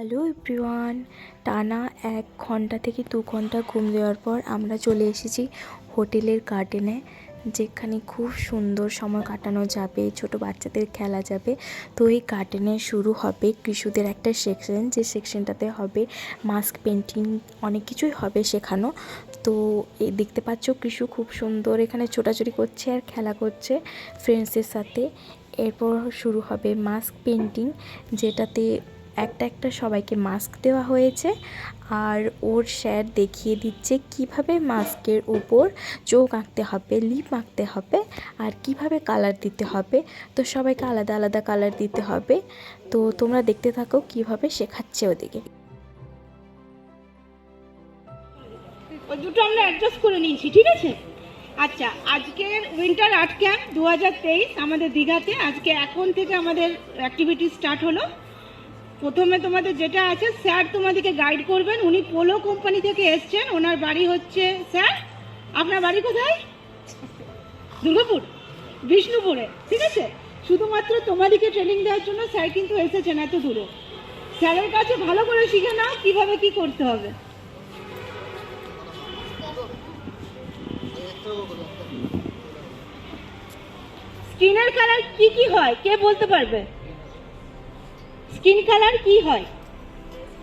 Hello everyone, টানা 1 ঘন্টা থেকে 2 ঘন্টা ঘুম দেওয়ার পর আমরা চলে এসেছি হোটেলের গার্ডেনে, যেখানে খুব সুন্দর সময় কাটানো যাবে, ছোট বাচ্চাদের খেলা যাবে। তো এই গার্ডেনে শুরু হবে কৃষুদের একটা সেকশন, যে সেকশনটাতে হবে মাস্ক পেন্টিং, অনেক কিছুই হবে শেখানো। তো এই দেখতে পাচ্ছ কৃষু খুব সুন্দর এখানে ছোটাছুটি করছে আর খেলা করছে ফ্রেন্ডসের সাথে। এরপর শুরু হবে মাস্ক পেন্টিং, যেটাতে একটা একটা সবাইকে মাস্ক দেওয়া হয়েছে, আর ওর স্যার দেখিয়ে দিচ্ছে কিভাবে মাস্কের উপর চোখ আঁকতে হবে, লিপ আঁকতে হবে, আর কিভাবে কালার দিতে হবে। তো সবাইকে আলাদা আলাদা কালার দিতে হবে। তো তোমরা দেখতে থাকো কিভাবে শেখাচ্ছে ওদিকে। ওই দুটো আমরা অ্যাডজাস্ট করে নিয়েছি, ঠিক আছে। আচ্ছা, আজকের উইন্টার আর্ট ক্যাম্প 2023 আমাদের দীঘাতে আজকে এখন থেকে আমাদের অ্যাক্টিভিটি স্টার্ট হলো। প্রথমে তোমাদের যেটা আছে, স্যার তোমাদেরকে গাইড করবেন। উনি পোলো কোম্পানি থেকে এসছেন, ওনার বাড়ি হচ্ছে, স্যার আপনার বাড়ি কোথায়? দুর্গাপুর, বিষ্ণুপুরে, ঠিক আছে। শুধুমাত্র তোমাদেরকে ট্রেনিং দেওয়ার জন্য স্যার কিন্তু এসেছেন এত দূরে। স্যারের কাছে ভালো করে শিখে নাও কিভাবে কি করতে হবে। স্কিনের কালার কি কি হয় কে বলতে পারবে? স্কিন কালার কি হয়,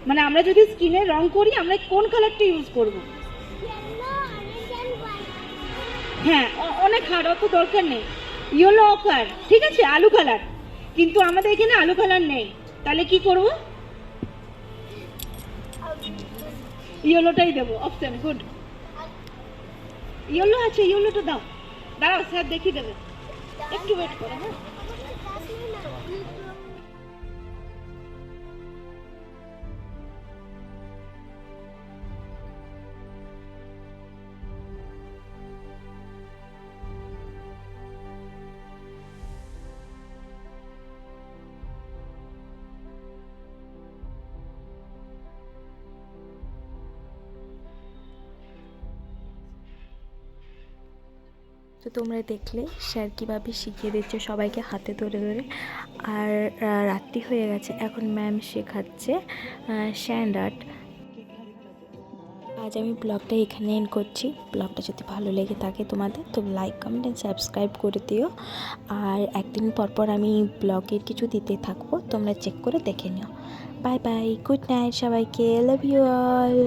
মানে আমরা যদি স্কিনে রং করি আমরা কোন কালারটা ইউজ করব? হ্যাঁ, অনেক হার্ড, অত দরকার নেই। ইয়েলো অকার, ঠিক আছে, আলু কালার। কিন্তু আমাদের এখানে আলু কালার নেই, তাহলে কি করব? ইয়েলোটাই দেবো অপশন। গুড, ইয়েলো আছে, ইয়েলোটা দাও। দাঁড়াও, স্যার দেখিয়ে দেবে, একটু ওয়েট করো। হ্যাঁ, তো তোমরা দেখলে স্যার কীভাবে শিখিয়ে দিচ্ছে সবাইকে হাতে ধরে ধরে। আর রাত্রি হয়ে গেছে, এখন ম্যাম শেখাচ্ছে স্যান্ড আর্ট। আজ আমি ব্লগটা এখানে এন্ড করছি। ব্লগটা যদি ভালো লেগে থাকে তোমাদের, তো লাইক, কমেন্ট অ্যান্ড সাবস্ক্রাইব করে দিও। আর একদিন পর পর আমি ব্লগের কিছু দিতে থাকবো, তোমরা চেক করে দেখে নিও। বাই বাই, গুড নাইট সবাইকে, লাভ ইউ অল।